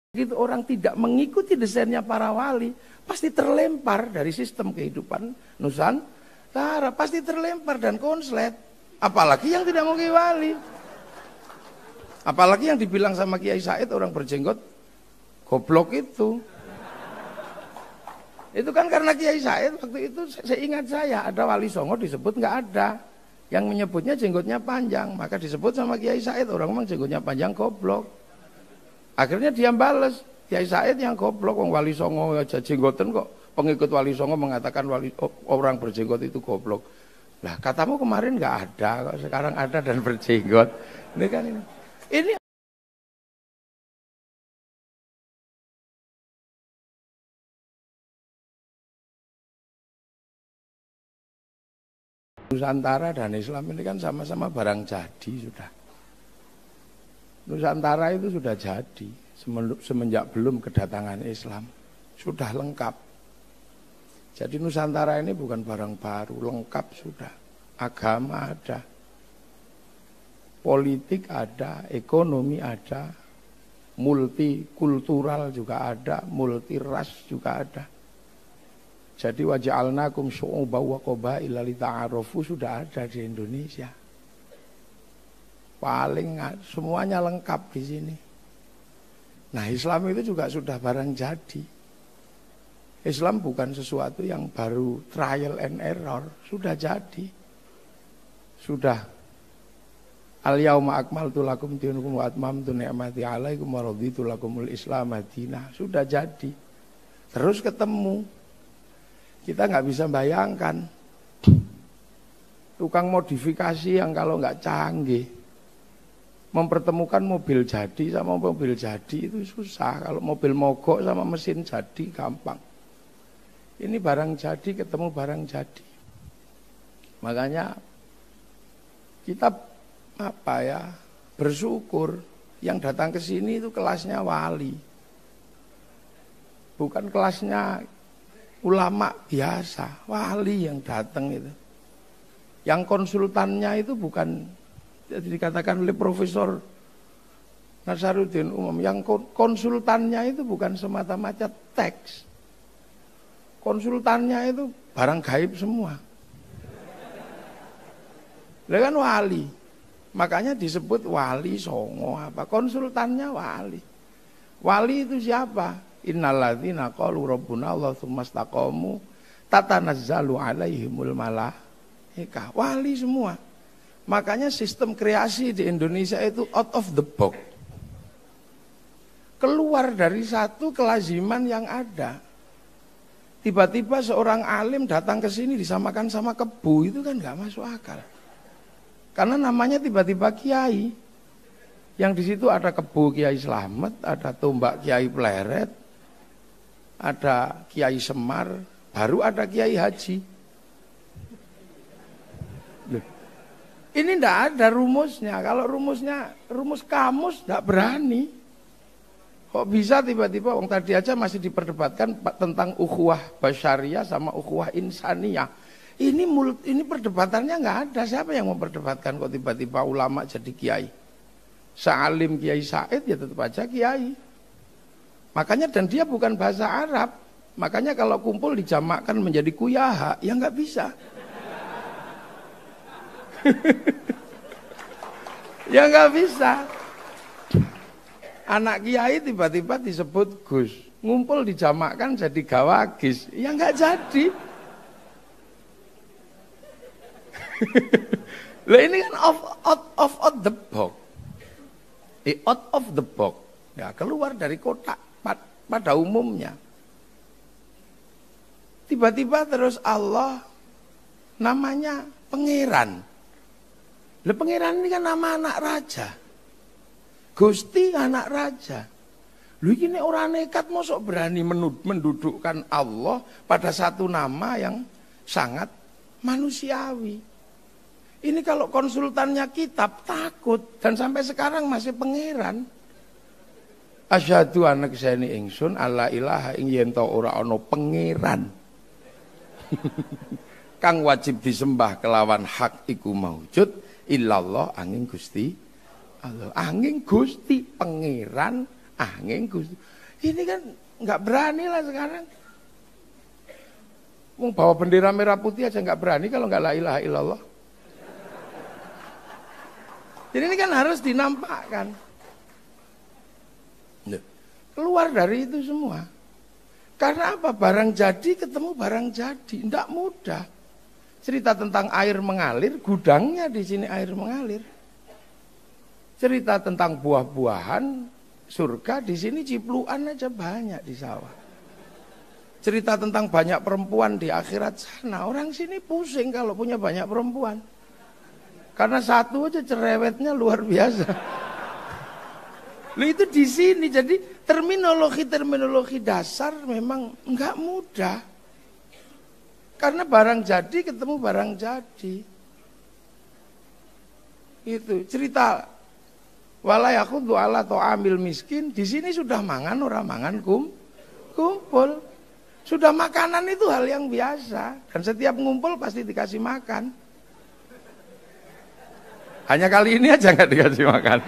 Begitu orang tidak mengikuti desainnya para wali, pasti terlempar dari sistem kehidupan Nusantara, pasti terlempar dan konslet. Apalagi yang tidak mengikuti wali. Apalagi yang dibilang sama Kiai Said orang berjenggot goblok itu. Itu kan karena Kiai Said waktu itu saya ingat ada Wali Songo disebut nggak ada. Yang menyebutnya jenggotnya panjang, maka disebut sama Kiai Said orang memang jenggotnya panjang goblok. Akhirnya dia bales, Kiai Said yang goblok, wong Wali Songo aja jenggoten kok. Pengikut Wali Songo mengatakan orang berjenggot itu goblok. Lah katamu kemarin nggak ada, kok sekarang ada dan berjenggot. Ini kan ini Nusantara dan Islam ini kan sama-sama barang jadi sudah. Nusantara itu sudah jadi semenjak belum kedatangan Islam. Sudah lengkap. Jadi Nusantara ini bukan barang baru, lengkap sudah. Agama ada. Politik ada, ekonomi ada. Multikultural juga ada, multiras juga ada. Jadi waja'alnakum syu'uban wa qabaila lita'arafu sudah ada di Indonesia. Paling semuanya lengkap di sini. Nah, Islam itu juga sudah barang jadi. Islam bukan sesuatu yang baru trial and error, sudah jadi. Sudah al-yauma akmaltu lakum dinakum wa atmamtu ni'mati 'alaikum wa raditu lakumul Islam madinah. Sudah jadi. Terus ketemu. Kita nggak bisa bayangkan tukang modifikasi yang kalau nggak canggih mempertemukan mobil jadi sama mobil jadi itu susah. Kalau mobil mogok sama mesin jadi gampang. Ini barang jadi ketemu barang jadi. Makanya kita bersyukur yang datang ke sini itu kelasnya wali. Bukan kelasnya ulama biasa, wali yang datang itu. Yang konsultannya itu bukan, jadi dikatakan oleh Profesor Nasaruddin Umam, yang konsultannya itu bukan semata-mata teks. Konsultannya itu barang gaib semua. Dia kan wali. Makanya disebut Wali Songo apa? Konsultannya wali. Wali itu siapa? Innalladzina qalu rabbuna Allah tsumma istaqamu tatanazzalu alaihimul malaikah. Wali semua. Makanya sistem kreasi di Indonesia itu out of the box. Keluar dari satu kelaziman yang ada. Tiba-tiba seorang alim datang ke sini disamakan sama kebu, itu kan nggak masuk akal. Karena namanya tiba-tiba kiai. Yang di situ ada kebu Kiai Slamet, ada tombak Kiai Pleret, ada Kiai Semar, baru ada Kiai Haji. Loh, ini ndak ada rumusnya. Kalau rumus kamus ndak berani. Kok bisa tiba-tiba wong tadi aja masih diperdebatkan tentang ukhuwah basyariyah sama ukhuwah insaniyah. Ini perdebatannya nggak ada. Siapa yang memperdebatkan kok tiba-tiba ulama jadi kiai? Sa'alim Kiai Said ya tetap aja kiai. Makanya dan dia bukan bahasa Arab. Makanya kalau kumpul dijamakkan menjadi kuyaha, ya nggak bisa. Ya nggak bisa. Anak kiai tiba-tiba disebut Gus, ngumpul dijamakkan jadi gawagis, ya nggak jadi. Lah ini kan out the box. Out of the box. Ya, keluar dari kotak pada umumnya. Tiba-tiba terus Allah namanya pangeran. Lah pangeran ini kan nama anak raja. Gusti anak raja. Lu ini orang nekat mosok berani mendudukkan Allah pada satu nama yang sangat manusiawi. Ini kalau konsultannya kitab takut dan sampai sekarang masih pangeran. Asyhadu anna kseni ingsun alla ilaha ing yen ta ora ana pangeran. Kang wajib disembah kelawan hak iku maujud illallah angin Gusti Allah. Angin Gusti pangeran, angin Gusti. Ini kan nggak berani lah sekarang. Mau bawa bendera merah putih aja nggak berani kalau nggak la ilaha illallah. Jadi ini kan harus dinampakkan. Keluar dari itu semua. Karena apa? Barang jadi ketemu barang jadi. Tidak mudah. Cerita tentang air mengalir, gudangnya di sini air mengalir. Cerita tentang buah-buahan, surga di sini cipluan aja banyak di sawah. Cerita tentang banyak perempuan di akhirat sana, orang sini pusing kalau punya banyak perempuan. Karena satu aja cerewetnya luar biasa. Loh itu di sini, jadi terminologi dasar memang enggak mudah. Karena barang jadi ketemu barang jadi. Itu cerita walayakhudhu ala ta'amil miskin, di sini sudah mangan orang mangan kumpul. Sudah makanan itu hal yang biasa dan setiap ngumpul pasti dikasih makan. Hanya kali ini aja nggak dikasih makan.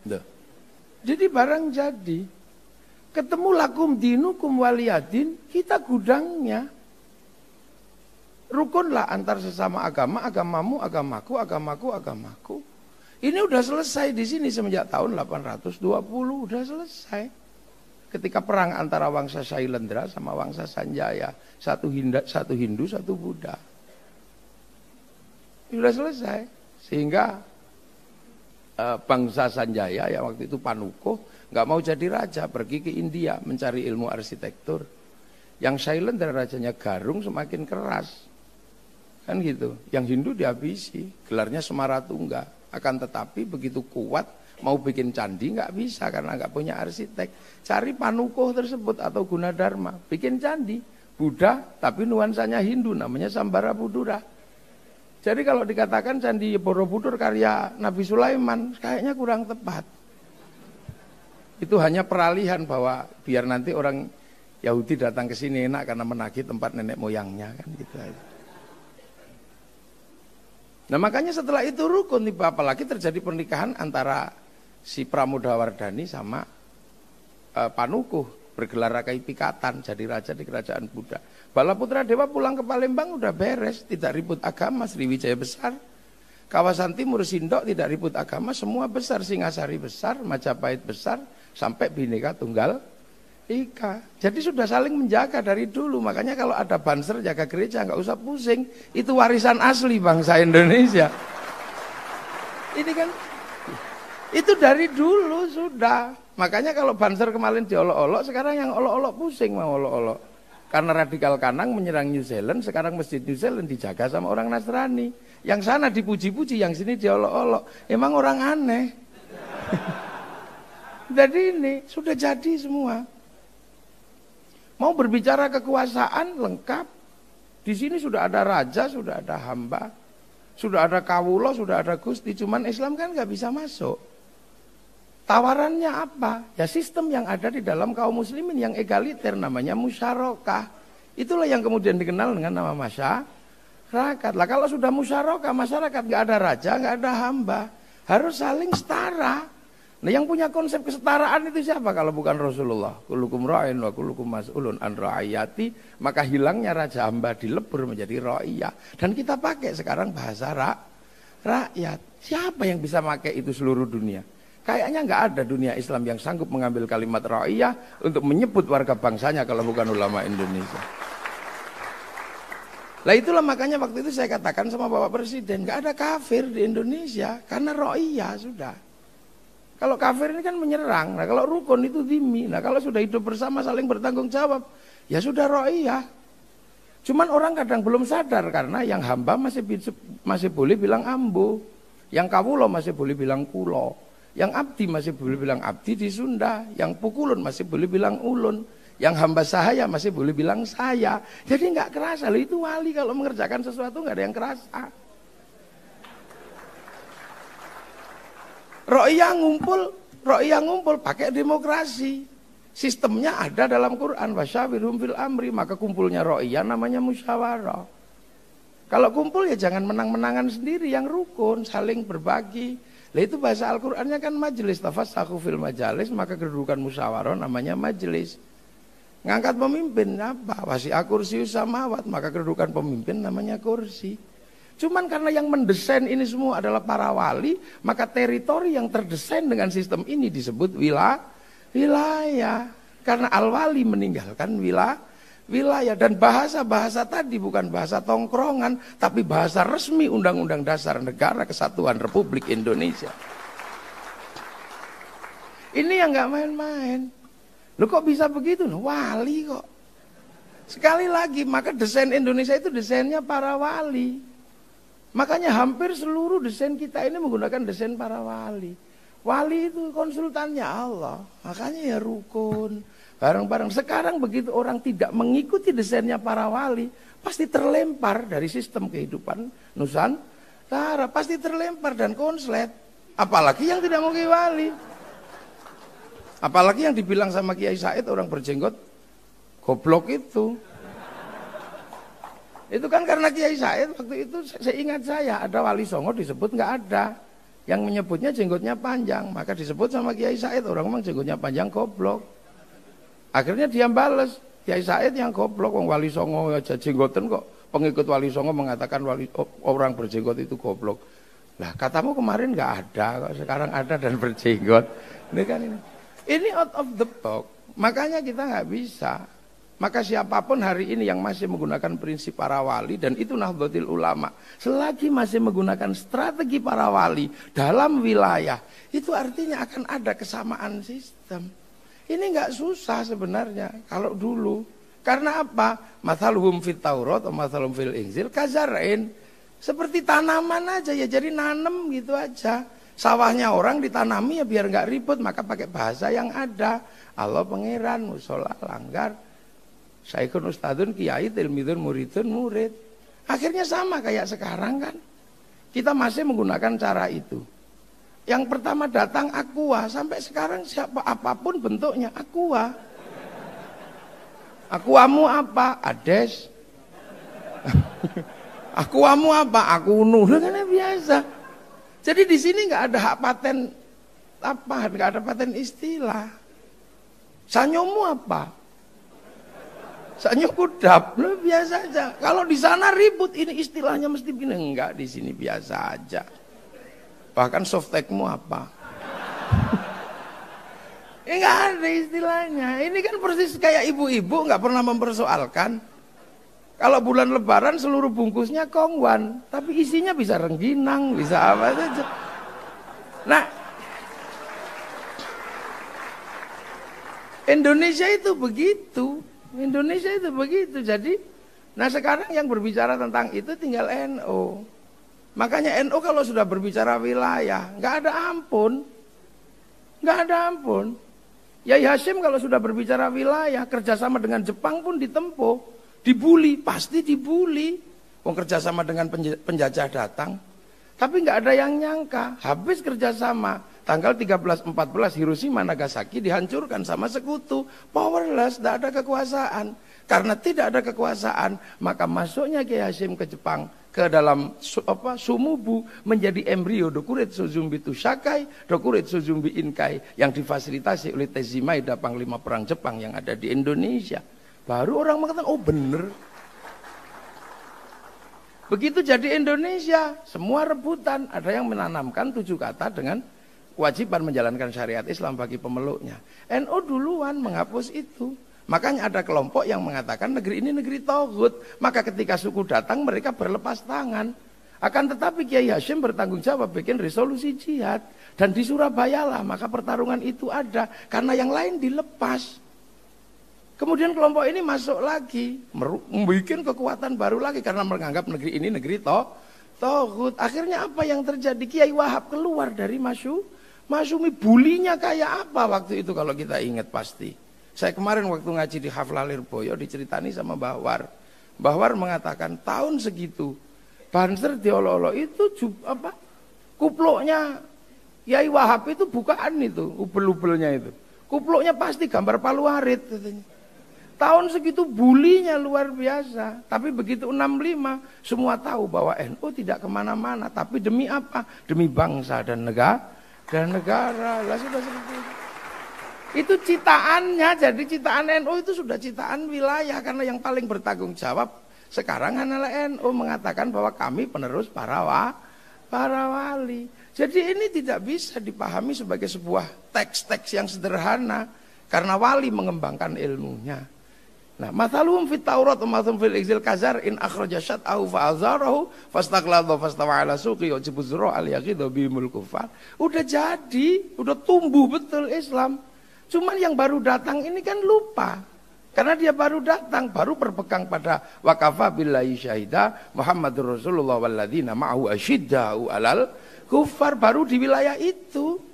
Duh. Jadi barang jadi. Ketemu lakum dinukum waliyadin, kita gudangnya. Rukunlah antar sesama agama, agamamu, agamaku, agamaku, agamaku. Ini udah selesai di sini semenjak tahun 820, udah selesai. Ketika perang antara Wangsa Sailendra sama Wangsa Sanjaya, satu Hindu, satu Buddha. Sudah selesai. Sehingga bangsa Sanjaya yang waktu itu Panukuh nggak mau jadi raja, pergi ke India mencari ilmu arsitektur. Yang Sailendra rajanya Garung semakin keras, kan gitu. Yang Hindu dihabisi, gelarnya Semaratungga. Akan tetapi begitu kuat mau bikin candi nggak bisa karena nggak punya arsitek. Cari Panukuh tersebut atau Gunadarma, bikin candi Buddha tapi nuansanya Hindu, namanya Sambarapudura. Jadi kalau dikatakan Candi Borobudur karya Nabi Sulaiman, kayaknya kurang tepat. Itu hanya peralihan bahwa biar nanti orang Yahudi datang ke sini enak karena menagih tempat nenek moyangnya, kan gitu aja. Nah makanya setelah itu rukun, apalagi terjadi pernikahan antara si Pramodawardhani sama Panukuh, bergelar Rakai Pikatan, jadi raja di kerajaan Buddha. Balaputra Dewa pulang ke Palembang udah beres, tidak ribut agama, Sriwijaya besar. Kawasan timur Sindok tidak ribut agama, semua besar, Singasari besar, Majapahit besar, sampai Bhinneka Tunggal Ika. Jadi sudah saling menjaga dari dulu, makanya kalau ada banser jaga gereja nggak usah pusing, itu warisan asli bangsa Indonesia. Ini kan, itu dari dulu sudah. Makanya kalau banser kemarin diolok-olok, sekarang yang olok-olok pusing mau olok-olok. Karena radikal kanan menyerang New Zealand, sekarang masjid New Zealand dijaga sama orang Nasrani. Yang sana dipuji-puji, yang sini diolok-olok. Emang orang aneh. Jadi ini sudah jadi semua. Mau berbicara kekuasaan lengkap. Di sini sudah ada raja, sudah ada hamba, sudah ada kawulo, sudah ada gusti. Cuman Islam kan nggak bisa masuk. Tawarannya apa? Ya sistem yang ada di dalam kaum muslimin yang egaliter, namanya musyarakah. Itulah yang kemudian dikenal dengan nama masyarakat. Lah kalau sudah musyarakah, masyarakat nggak ada raja, nggak ada hamba, harus saling setara. Nah yang punya konsep kesetaraan itu siapa kalau bukan Rasulullah? Kullukum ra'in wa kullukum mas'ulun an ra'iyati. Maka hilangnya raja hamba dilebur menjadi ra'iyah. Dan kita pakai sekarang bahasa rakyat. Siapa yang bisa pakai itu seluruh dunia? Kayaknya nggak ada dunia Islam yang sanggup mengambil kalimat ra'iyah untuk menyebut warga bangsanya kalau bukan ulama Indonesia. Lah itulah makanya waktu itu saya katakan sama Bapak Presiden, nggak ada kafir di Indonesia karena ra'iyah sudah. Kalau kafir ini kan menyerang, nah kalau rukun itu dhimmi. Nah kalau sudah hidup bersama saling bertanggung jawab, ya sudah ra'iyah. Cuman orang kadang belum sadar karena yang hamba masih boleh bilang ambo, yang kawulo masih boleh bilang kulo, yang abdi masih boleh bilang abdi di Sunda, yang pukulun masih boleh bilang ulun, yang hamba sahaya masih boleh bilang saya. Jadi nggak kerasa, loh itu wali kalau mengerjakan sesuatu nggak ada yang kerasa. Ro'iyah ngumpul pakai demokrasi. Sistemnya ada dalam Quran, wasyawirhum fil amri, maka kumpulnya ro'iyah namanya musyawarah. Kalau kumpul ya jangan menang-menangan sendiri, yang rukun, saling berbagi. Lah itu bahasa Al-Qur'annya kan majelis, tafassahu fil majalis, maka kedudukan musyawarah namanya majelis. Ngangkat pemimpin apa? Wasi'a kursius samawat, maka kedudukan pemimpin namanya kursi. Cuman karena yang mendesain ini semua adalah para wali, maka teritori yang terdesain dengan sistem ini disebut wilayah. Karena al-wali meninggalkan wilayah. Dan bahasa-bahasa tadi bukan bahasa tongkrongan, tapi bahasa resmi Undang-Undang Dasar Negara Kesatuan Republik Indonesia. Ini yang gak main-main. Loh kok bisa begitu? Wali kok. Sekali lagi, maka desain Indonesia itu desainnya para wali. Makanya hampir seluruh desain kita ini menggunakan desain para wali. Wali itu konsultannya Allah. Makanya ya rukun, bareng-bareng. Sekarang begitu orang tidak mengikuti desainnya para wali, pasti terlempar dari sistem kehidupan Nusantara. Pasti terlempar dan konslet. Apalagi yang tidak mengikuti wali. Apalagi yang dibilang sama Kiai Said orang berjenggot goblok itu. Itu kan karena Kiai Said waktu itu saya ingat ada Wali Songo disebut nggak ada. Yang menyebutnya jenggotnya panjang, maka disebut sama Kiai Said orang memang jenggotnya panjang goblok. Akhirnya dia bales, Kiai Said yang goblok, Wali Songo aja jenggoten kok. Pengikut Wali Songo mengatakan orang berjenggot itu goblok. Lah katamu kemarin nggak ada, kok sekarang ada dan berjenggot. Ini kan ini out of the box. Makanya kita nggak bisa. Maka siapapun hari ini yang masih menggunakan prinsip para wali, dan itu Nahdlatul Ulama, selagi masih menggunakan strategi para wali dalam wilayah, itu artinya akan ada kesamaan sistem. Ini nggak susah sebenarnya kalau dulu. Karena apa? Mathaluhum fit Taurat atau mathaluhum fil Injil kazarain. Seperti tanaman aja ya, jadi nanem gitu aja. Sawahnya orang ditanami ya biar nggak ribut, maka pakai bahasa yang ada. Allah pangeran, musola, langgar. Syekhun ustadun, kiai, tilmidun, muridun, murid. Akhirnya sama kayak sekarang kan. Kita masih menggunakan cara itu. Yang pertama datang aqua, sampai sekarang siapa apapun bentuknya aqua. Aquamu apa? Ades. Aquamu apa? Aku nuh, kan biasa. Jadi di sini nggak ada hak paten apa, nggak ada paten istilah. Sanyomu apa? Sanyo kudap, biasa aja. Kalau di sana ribut, ini istilahnya mesti begini. Enggak, di sini biasa aja. Bahkan softtekmu apa? Enggak ada istilahnya. Ini kan persis kayak ibu-ibu nggak pernah mempersoalkan. Kalau bulan Lebaran seluruh bungkusnya kongwan, tapi isinya bisa rengginang, bisa apa saja. Nah, Indonesia itu begitu. Indonesia itu begitu. Jadi, nah sekarang yang berbicara tentang itu tinggal NU. Makanya NU kalau sudah berbicara wilayah, nggak ada ampun. Nggak ada ampun. Yai Hashim kalau sudah berbicara wilayah, kerjasama dengan Jepang pun ditempuh. Dibully, pasti dibully. Mau kerjasama dengan penjajah datang. Tapi nggak ada yang nyangka, habis kerjasama. Tanggal 13-14 Hiroshima Nagasaki dihancurkan sama sekutu. Powerless, tidak ada kekuasaan. Karena tidak ada kekuasaan, maka masuknya Kiai Hashim ke Jepang, ke dalam Sumubu, menjadi embrio Dokuretsu Zumbi Tushakai, Dokuretsu Zumbi Inkai, yang difasilitasi oleh Tezimaeda, Panglima Perang Jepang yang ada di Indonesia. Baru orang mengatakan, oh bener. Begitu jadi Indonesia, semua rebutan. Ada yang menanamkan 7 kata dengan kewajiban menjalankan syariat Islam bagi pemeluknya. NU duluan menghapus itu. Makanya ada kelompok yang mengatakan negeri ini negeri tauhid. Maka ketika suku datang mereka berlepas tangan. Akan tetapi Kiai Hashim bertanggung jawab bikin resolusi jihad. Dan di Surabaya lah maka pertarungan itu ada. Karena yang lain dilepas. Kemudian kelompok ini masuk lagi. Membuat kekuatan baru lagi. Karena menganggap negeri ini negeri tauhid. Akhirnya apa yang terjadi? Kiai Wahab keluar dari Masyumi. Bulinya kayak apa waktu itu kalau kita ingat pasti. Saya kemarin waktu ngaji di Haflah Lirboyo diceritani sama Mbah War. Mbah War mengatakan tahun segitu Banser diolo-olo itu kuploknya Yai Wahab itu bukaan itu, ubel-ubelnya itu. Kuploknya pasti gambar Palu Arit katanya. Tahun segitu bulinya luar biasa. Tapi begitu 65, semua tahu bahwa NU tidak kemana-mana. Tapi demi apa? Demi bangsa dan negara. Lah sudah seperti itu. Itu citaannya, jadi citaan NU itu sudah citaan wilayah. Karena yang paling bertanggung jawab sekarang adalah NU, mengatakan bahwa kami penerus para wali. Jadi ini tidak bisa dipahami sebagai sebuah teks-teks yang sederhana. Karena wali mengembangkan ilmunya. Nah, mathaluhum fit Taurat wa mathaluhum fil Injil kazar in akhraja syat'ahu fa'azarahu fastaqladha fastawa ala suqi yujibu zura al yaqidu bihimul kufar. Udah jadi, udah tumbuh betul Islam. Cuman yang baru datang ini kan lupa. Karena dia baru datang, baru berpegang pada waqafa billahi syahida Muhammadur Rasulullah walladzina ma'ahu asyidda'u alal kufar, baru di wilayah itu.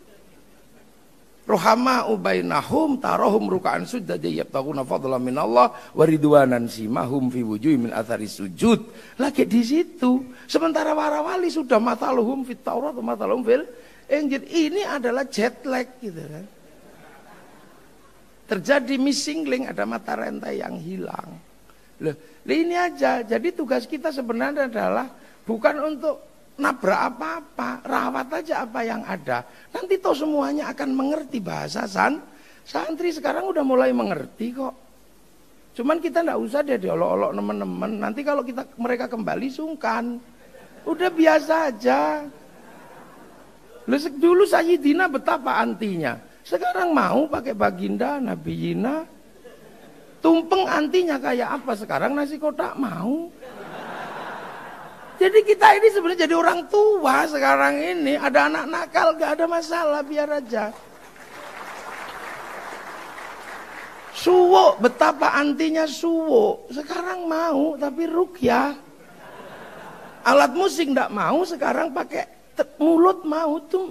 Rohama ubainahum tarahum ruka'an sujada yabtaguna fadlan minallah wa ridwanan simahum fi wujuhihim min athari sujud. Lagi di situ. Sementara para wali sudah mathaluhum fit Taurat wa mathaluhum fil Injil. Ini adalah jet lag gitu kan. Terjadi missing link, ada mata rantai yang hilang. Loh, ini aja. Jadi tugas kita sebenarnya adalah bukan untuk nabrak apa-apa, rawat aja apa yang ada. Nanti toh semuanya akan mengerti bahasa santri sekarang udah mulai mengerti kok. Cuman kita ndak usah deh diolok-olok teman-teman. Nanti kalau mereka kembali sungkan. Udah biasa aja. Dulu Sayyidina betapa antinya. Sekarang mau pakai baginda, nabiyina. Tumpeng antinya kayak apa? Sekarang nasi kotak mau. Jadi kita ini sebenarnya jadi orang tua sekarang ini. Ada anak nakal, gak ada masalah, biar aja. Suwo, betapa antinya suwo. Sekarang mau, tapi rukyah. Alat musik gak mau, sekarang pakai mulut mau. Tum.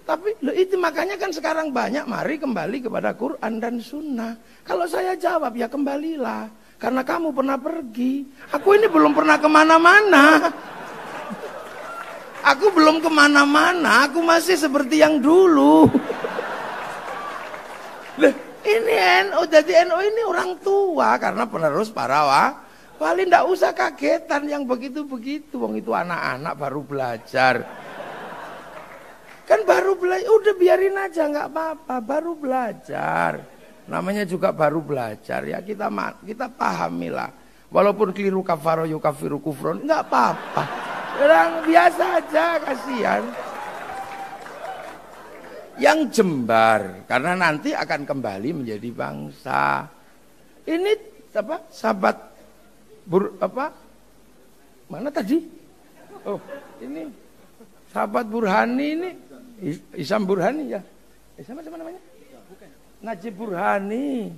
Tapi itu makanya kan sekarang banyak, mari kembali kepada Quran dan Sunnah. Kalau saya jawab, ya kembalilah. Karena kamu pernah pergi. Aku ini belum pernah kemana-mana. Aku belum kemana-mana. Aku masih seperti yang dulu. Loh, ini NU. Jadi NU ini orang tua. Karena penerus para wali. Nggak usah kagetan yang begitu-begitu. Wong itu anak-anak baru belajar. Kan baru belajar. Udah biarin aja, nggak apa-apa. Baru belajar. Namanya juga baru belajar ya, kita pahamilah. Walaupun keliru kafaro yukafiru kufron, enggak apa-apa. Orang biasa aja, kasihan. Yang jembar, karena nanti akan kembali menjadi bangsa. Ini apa? Sahabat mana tadi? Oh, ini sahabat Burhani ini, Isam Burhani ya. Isam apa namanya? Najib Burhani.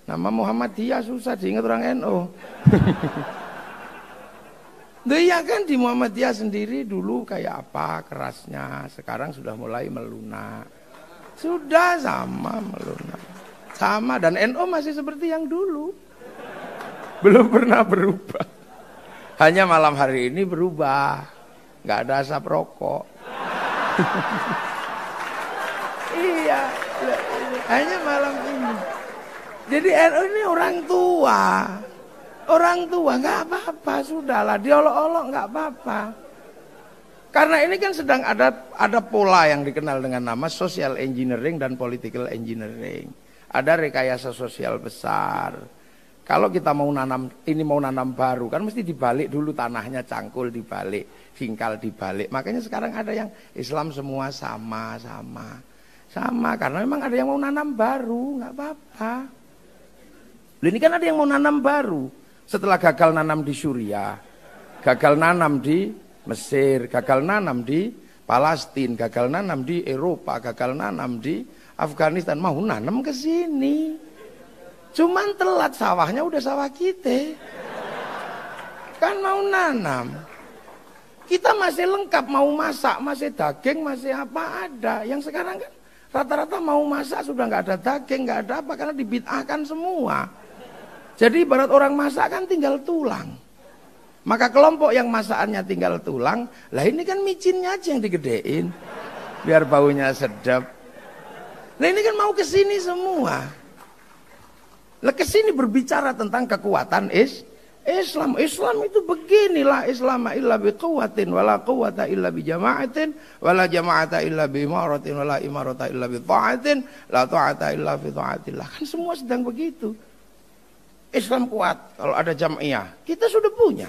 Nama Muhammadiyah susah diingat orang NU. Dia kan di Muhammadiyah sendiri dulu kayak apa kerasnya. Sekarang sudah mulai melunak. Sudah sama melunak. Sama, dan NU masih seperti yang dulu. Belum pernah berubah. Hanya malam hari ini berubah. Gak ada asap rokok. Iya. Hanya malam ini. Jadi NU ini orang tua. Orang tua nggak apa-apa, sudahlah diolok-olok nggak apa-apa. Karena ini kan sedang ada pola yang dikenal dengan nama social engineering dan political engineering. Ada rekayasa sosial besar. Kalau kita mau nanam baru kan mesti dibalik dulu tanahnya, cangkul dibalik, singkal dibalik. Makanya sekarang ada yang Islam semua sama. Sama, karena memang ada yang mau nanam baru, nggak apa-apa. Ini kan ada yang mau nanam baru. Setelah gagal nanam di Suriah, gagal nanam di Mesir, gagal nanam di Palestina, gagal nanam di Eropa, gagal nanam di Afghanistan, mau nanam ke sini. Cuman telat, sawahnya udah sawah kita. Kan mau nanam. Kita masih lengkap, mau masak, masih daging, masih apa ada. Yang sekarang kan rata-rata mau masak sudah nggak ada daging, nggak ada apa, karena dibid'ahkan semua. Jadi ibarat orang masak kan tinggal tulang. Maka kelompok yang masakannya tinggal tulang, lah ini kan micinnya aja yang digedein biar baunya sedap. Nah ini kan mau ke sini semua. Lah ke sini berbicara tentang kekuatan Islam. Islam itu beginilah, Islam illa biquwatin wala quwata illa bijama'atin wala jama'ata illa biimaratin wala imarata illa bita'atin la ta'ata illa fi ta'atillah. Kan semua sedang begitu. Islam kuat kalau ada jam'iyah. Kita sudah punya.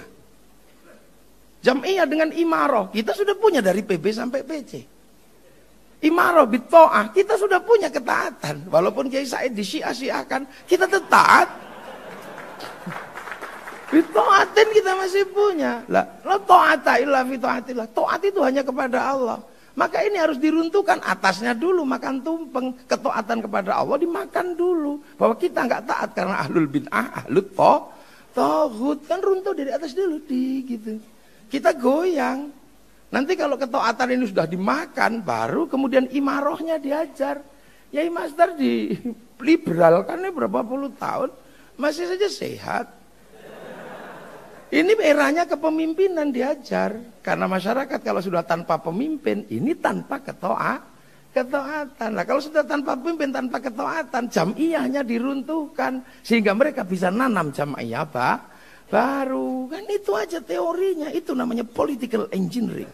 Jam'iyah dengan imarah, kita sudah punya dari PB sampai PC. Imarah bitta'ah, kita sudah punya ketaatan. Walaupun Kiai Said disia-siakan, kita tetap taat. Bita'atin kita masih punya. La ta'ata illa fi ta'atillah. Ta'at itu hanya kepada Allah. Maka ini harus diruntuhkan atasnya dulu, makan tumpeng. Ketaatan kepada Allah dimakan dulu. Bahwa kita enggak taat karena ahlul bid'ah, ahlul taghut. Kan runtuh dari atas dulu gitu. Kita goyang. Nanti kalau ketaatan ini sudah dimakan, baru kemudian imarohnya diajar. Yai Master di liberalkannya berapa puluh tahun, masih saja sehat. Ini eranya kepemimpinan diajar. Karena masyarakat kalau sudah tanpa pemimpin, ini tanpa ketaatan. Nah kalau sudah tanpa pemimpin, tanpa ketaatan, jam'iyahnya diruntuhkan. Sehingga mereka bisa nanam jam'iyah baru. Kan itu aja teorinya, itu namanya political engineering.